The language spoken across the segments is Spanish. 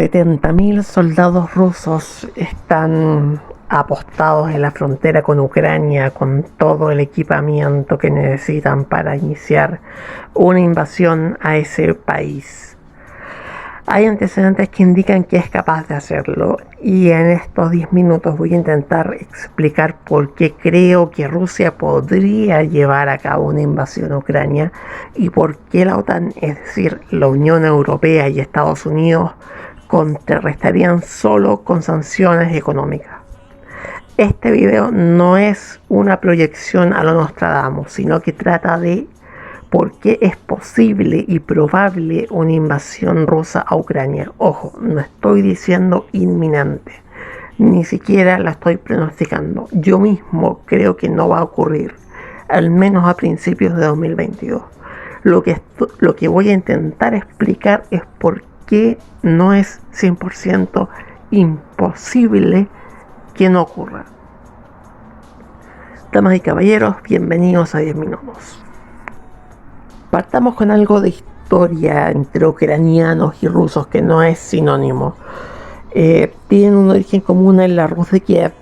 70.000 soldados rusos están apostados en la frontera con Ucrania con todo el equipamiento que necesitan para iniciar una invasión a ese país. Hay antecedentes que indican que es capaz de hacerlo, y en estos 10 minutos voy a intentar explicar por qué creo que Rusia podría llevar a cabo una invasión a Ucrania y por qué la OTAN, es decir, la Unión Europea y Estados Unidos, contrarrestarían solo con sanciones económicas. Este video no es una proyección a lo Nostradamus, sino que trata de por qué es posible y probable una invasión rusa a Ucrania. Ojo, no estoy diciendo inminente, ni siquiera la estoy pronosticando. Yo mismo creo que no va a ocurrir, al menos a principios de 2022. Lo que voy a intentar explicar es por qué no es 100% imposible que no ocurra. Damas y caballeros, bienvenidos a 10 minutos. Partamos con algo de historia entre ucranianos y rusos, que no es sinónimo. Tienen un origen común en la Rus de Kiev,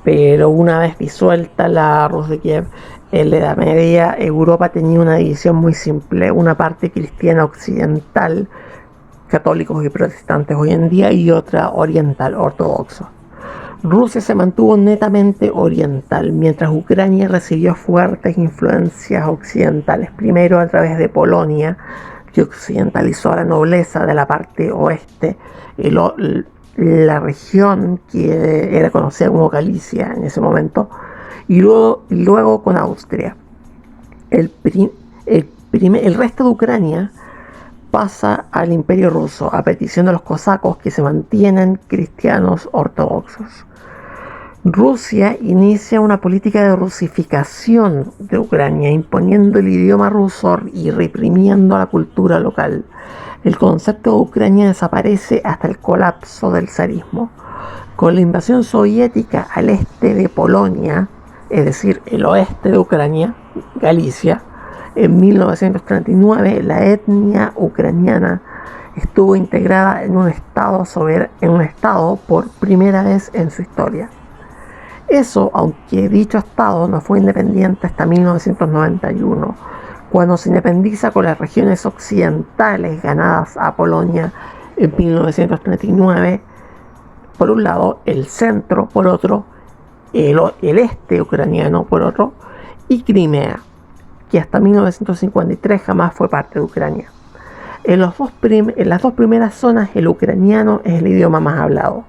pero una vez disuelta la Rus de Kiev, en la Edad Media, Europa tenía una división muy simple: una parte cristiana occidental, católicos y protestantes hoy en día, y otra oriental, ortodoxos. Rusia se mantuvo netamente oriental, mientras Ucrania recibió fuertes influencias occidentales, primero a través de Polonia, que occidentalizó a la nobleza de la parte oeste, la región que era conocida como Galicia en ese momento, y luego con Austria. El resto de Ucrania pasa al Imperio Ruso a petición de los cosacos, que se mantienen cristianos ortodoxos. Rusia inicia una política de rusificación de Ucrania, imponiendo el idioma ruso y reprimiendo la cultura local. El concepto de Ucrania desaparece hasta el colapso del zarismo. Con la invasión soviética al este de Polonia, es decir, el oeste de Ucrania, Galicia, en 1939, la etnia ucraniana estuvo integrada en un estado por primera vez en su historia. Eso, aunque dicho estado no fue independiente hasta 1991, cuando se independiza con las regiones occidentales ganadas a Polonia en 1939, por un lado, el centro por otro, el este ucraniano por otro, y Crimea, que hasta 1953 jamás fue parte de Ucrania. En las dos primeras zonas el ucraniano es el idioma más hablado.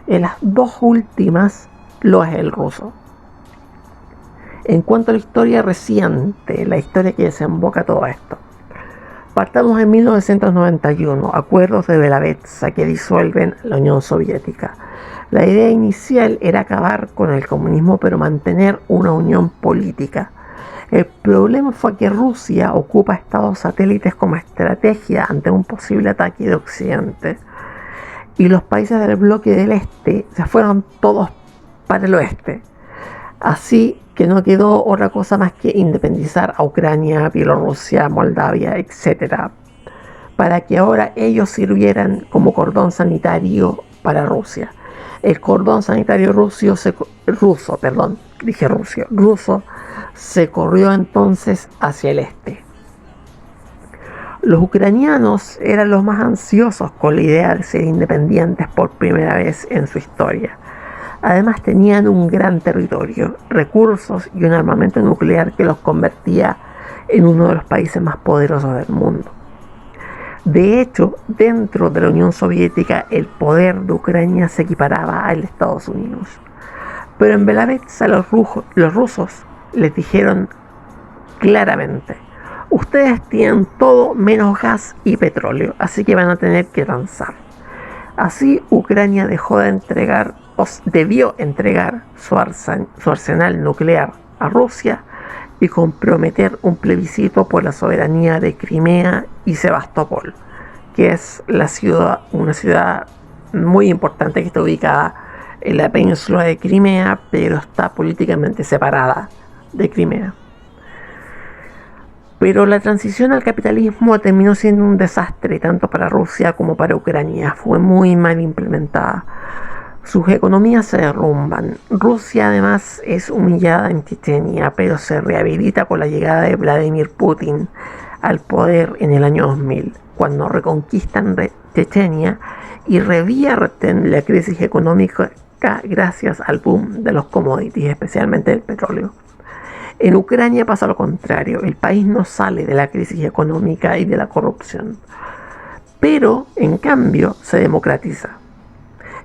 En las dos últimas lo es el ruso. En cuanto a la historia reciente, la historia que desemboca todo esto, partamos en 1991, acuerdos de Belavetsa que disuelven la Unión Soviética. La idea inicial era acabar con el comunismo, pero mantener una unión política. El problema fue que Rusia ocupa estados satélites como estrategia ante un posible ataque de Occidente, y los países del bloque del este se fueron todos para el oeste. Así que no quedó otra cosa más que independizar a Ucrania, Bielorrusia, Moldavia, etc., para que ahora ellos sirvieran como cordón sanitario para Rusia. El cordón sanitario ruso se corrió entonces hacia el este. Los ucranianos eran los más ansiosos con la idea de ser independientes por primera vez en su historia. Además tenían un gran territorio, recursos y un armamento nuclear que los convertía en uno de los países más poderosos del mundo. De hecho, dentro de la Unión Soviética, el poder de Ucrania se equiparaba al de Estados Unidos. Pero en Belavetsa los rusos les dijeron claramente: ustedes tienen todo menos gas y petróleo, así que van a tener que transar. Así Ucrania debió entregar su arsenal nuclear a Rusia y comprometer un plebiscito por la soberanía de Crimea y Sebastopol, que es una ciudad muy importante que está ubicada en la península de Crimea, pero está políticamente separada de Crimea. Pero la transición al capitalismo terminó siendo un desastre tanto para Rusia como para Ucrania. Fue muy mal implementada. Sus economías se derrumban. Rusia además es humillada en Chechenia, pero se rehabilita con la llegada de Vladimir Putin al poder en el año 2000, cuando reconquistan Chechenia y revierten la crisis económica gracias al boom de los commodities, especialmente el petróleo. En Ucrania pasa lo contrario, el país no sale de la crisis económica y de la corrupción, pero en cambio se democratiza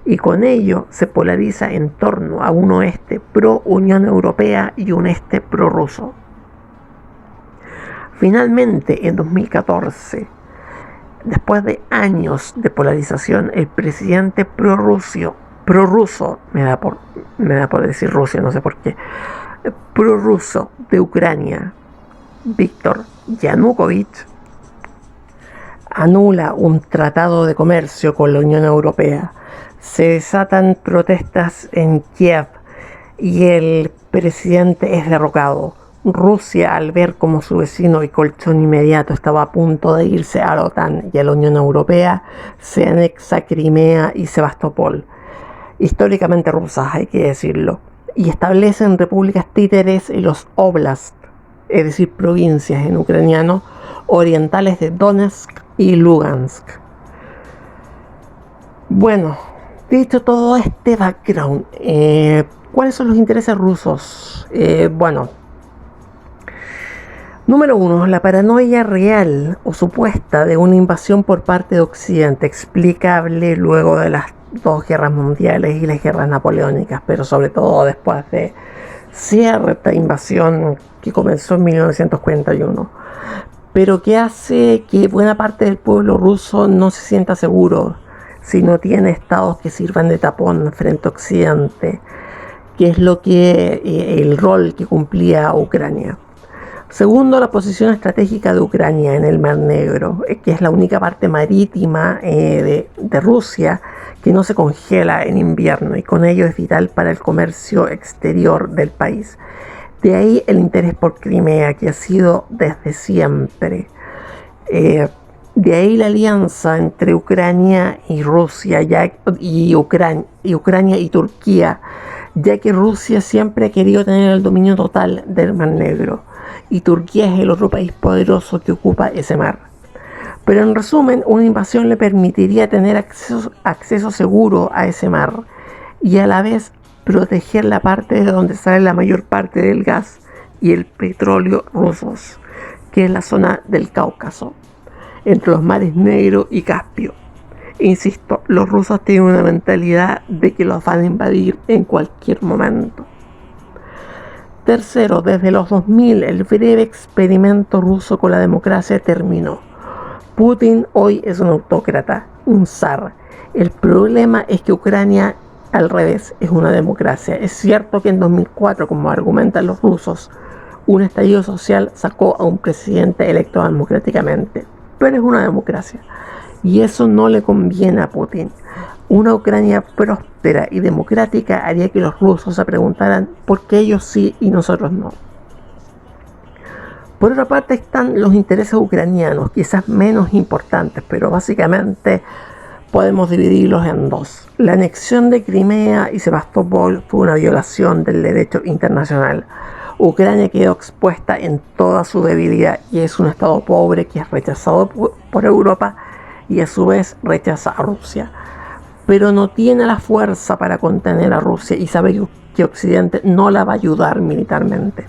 y con ello se polariza en torno a un oeste pro Unión Europea y un este pro ruso. Finalmente, en 2014, después de años de polarización, el presidente prorruso, me da por decir Rusia, no sé por qué, prorruso de Ucrania, Víctor Yanukovych, anula un tratado de comercio con la Unión Europea. Se desatan protestas en Kiev y el presidente es derrocado. Rusia, al ver como su vecino y colchón inmediato estaba a punto de irse a la OTAN y a la Unión Europea, se anexa Crimea y Sebastopol, históricamente rusas, hay que decirlo, y establecen repúblicas títeres en los oblasts, es decir, provincias en ucraniano, orientales de Donetsk y Lugansk. Bueno, dicho todo este background, ¿cuáles son los intereses rusos? Número 1. La paranoia real o supuesta de una invasión por parte de Occidente, explicable luego de las dos guerras mundiales y las guerras napoleónicas, pero sobre todo después de cierta invasión que comenzó en 1941, pero que hace que buena parte del pueblo ruso no se sienta seguro si no tiene estados que sirvan de tapón frente a Occidente, que es el rol que cumplía Ucrania. Segundo, la posición estratégica de Ucrania en el Mar Negro, que es la única parte marítima de Rusia que no se congela en invierno y con ello es vital para el comercio exterior del país. De ahí el interés por Crimea, que ha sido desde siempre. De ahí la alianza entre Ucrania y Rusia Ucrania y Turquía, ya que Rusia siempre ha querido tener el dominio total del Mar Negro y Turquía es el otro país poderoso que ocupa ese mar. Pero en resumen, una invasión le permitiría tener acceso seguro a ese mar y a la vez proteger la parte de donde sale la mayor parte del gas y el petróleo rusos, que es la zona del Cáucaso, entre los mares Negro y Caspio. Insisto, los rusos tienen una mentalidad de que los van a invadir en cualquier momento. Tercero, desde los 2000 el breve experimento ruso con la democracia terminó. Putin hoy es un autócrata, un zar. El problema es que Ucrania, al revés, es una democracia. Es cierto que en 2004, como argumentan los rusos, un estallido social sacó a un presidente electo democráticamente, pero es una democracia. Y eso no le conviene a Putin. Una Ucrania próspera y democrática haría que los rusos se preguntaran por qué ellos sí y nosotros no. Por otra parte están los intereses ucranianos, quizás menos importantes, pero básicamente podemos dividirlos en dos. La anexión de Crimea y Sebastopol fue una violación del derecho internacional. Ucrania quedó expuesta en toda su debilidad y es un estado pobre que es rechazado por Europa y a su vez rechaza a Rusia. Pero no tiene la fuerza para contener a Rusia y sabe que Occidente no la va a ayudar militarmente.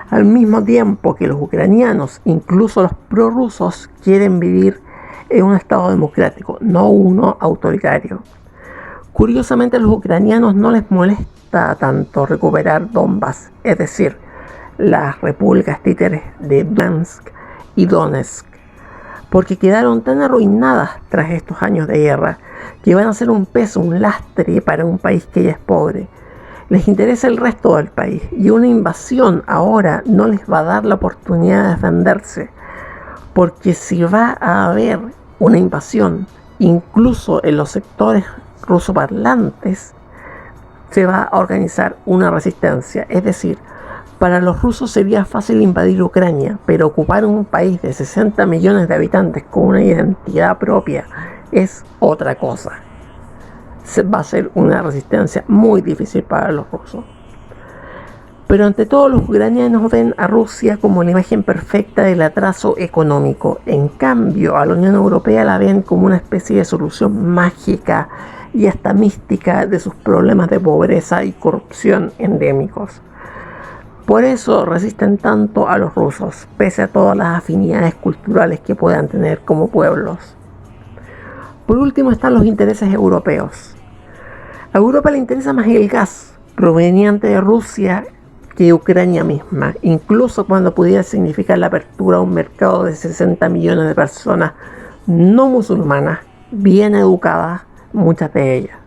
Al mismo tiempo que los ucranianos, incluso los prorrusos, quieren vivir en un estado democrático, no uno autoritario. Curiosamente a los ucranianos no les molesta tanto recuperar Donbass, es decir, las repúblicas títeres de Lugansk y Donetsk, porque quedaron tan arruinadas tras estos años de guerra que van a ser un peso, un lastre para un país que ya es pobre. Les interesa el resto del país y una invasión ahora no les va a dar la oportunidad de defenderse, porque si va a haber una invasión, incluso en los sectores rusoparlantes, se va a organizar una resistencia, es decir, Para los rusos sería fácil invadir Ucrania, pero ocupar un país de 60 millones de habitantes con una identidad propia es otra cosa. Va a ser una resistencia muy difícil para los rusos. Pero ante todo, los ucranianos ven a Rusia como la imagen perfecta del atraso económico. En cambio, a la Unión Europea la ven como una especie de solución mágica y hasta mística de sus problemas de pobreza y corrupción endémicos. Por eso resisten tanto a los rusos, pese a todas las afinidades culturales que puedan tener como pueblos. Por último están los intereses europeos. A Europa le interesa más el gas proveniente de Rusia que Ucrania misma, incluso cuando pudiera significar la apertura a un mercado de 60 millones de personas no musulmanas, bien educadas, muchas de ellas.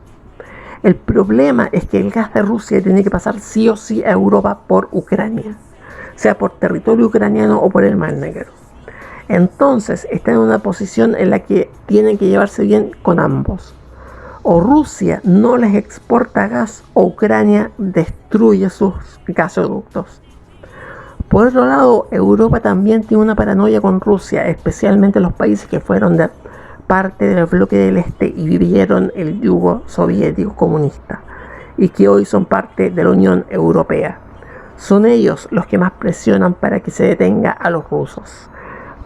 El problema es que el gas de Rusia tiene que pasar sí o sí a Europa por Ucrania, sea por territorio ucraniano o por el Mar Negro. Entonces está en una posición en la que tienen que llevarse bien con ambos. O Rusia no les exporta gas o Ucrania destruye sus gasoductos. Por otro lado, Europa también tiene una paranoia con Rusia, especialmente los países que fueron de parte del bloque del Este y vivieron el yugo soviético comunista y que hoy son parte de la Unión Europea. Son ellos los que más presionan para que se detenga a los rusos,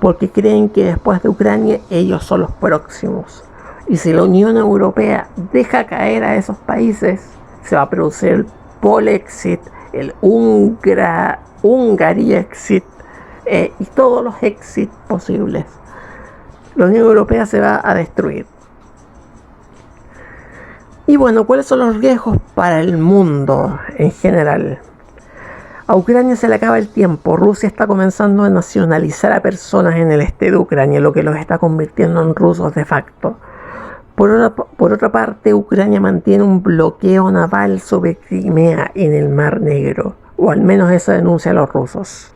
porque creen que después de Ucrania ellos son los próximos. Y si la Unión Europea deja caer a esos países, se va a producir el Polexit, el Hungary Exit y todos los exits posibles. La Unión Europea se va a destruir. Y bueno, ¿cuáles son los riesgos para el mundo en general? A Ucrania se le acaba el tiempo. Rusia está comenzando a nacionalizar a personas en el este de Ucrania, lo que los está convirtiendo en rusos de facto. Por otra parte, Ucrania mantiene un bloqueo naval sobre Crimea en el Mar Negro, o al menos eso denuncian los rusos.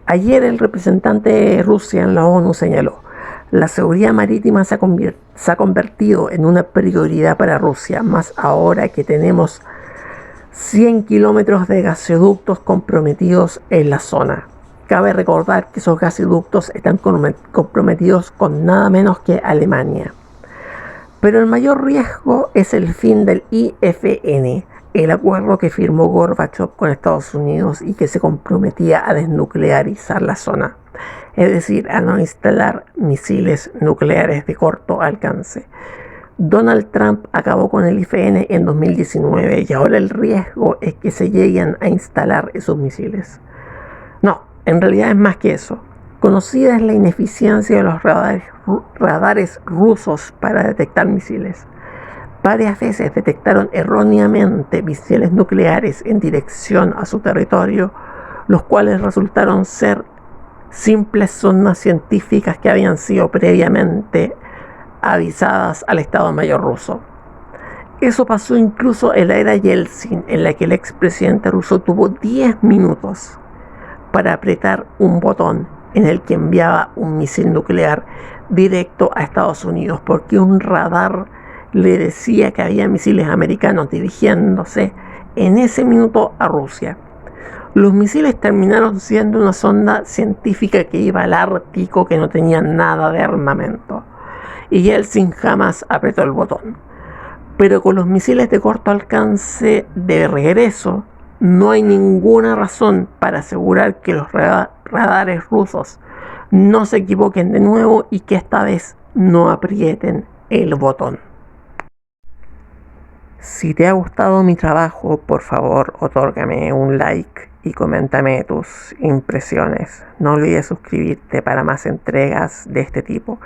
Ayer el representante de Rusia en la ONU señaló: la seguridad marítima se ha convertido en una prioridad para Rusia, más ahora que tenemos 100 kilómetros de gasoductos comprometidos en la zona. Cabe recordar que esos gasoductos están comprometidos con nada menos que Alemania. Pero el mayor riesgo es el fin del IFN, el acuerdo que firmó Gorbachev con Estados Unidos y que se comprometía a desnuclearizar la zona, es decir, a no instalar misiles nucleares de corto alcance. Donald Trump acabó con el IFN en 2019 y ahora el riesgo es que se lleguen a instalar esos misiles. No, en realidad es más que eso. Conocida es la ineficiencia de los radares rusos para detectar misiles. Varias veces detectaron erróneamente misiles nucleares en dirección a su territorio, los cuales resultaron ser simples sondas científicas que habían sido previamente avisadas al Estado Mayor ruso. Eso pasó incluso en la era Yeltsin, en la que el expresidente ruso tuvo 10 minutos para apretar un botón en el que enviaba un misil nuclear directo a Estados Unidos, porque un radar le decía que había misiles americanos dirigiéndose en ese minuto a Rusia. Los misiles terminaron siendo una sonda científica que iba al Ártico, que no tenía nada de armamento, y Yeltsin jamás apretó el botón. Pero con los misiles de corto alcance de regreso, no hay ninguna razón para asegurar que los radares rusos no se equivoquen de nuevo y que esta vez no aprieten el botón. Si te ha gustado mi trabajo, por favor, otórgame un like y coméntame tus impresiones. No olvides suscribirte para más entregas de este tipo.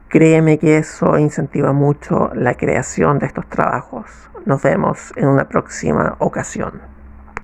Créeme que eso incentiva mucho la creación de estos trabajos. Nos vemos en una próxima ocasión.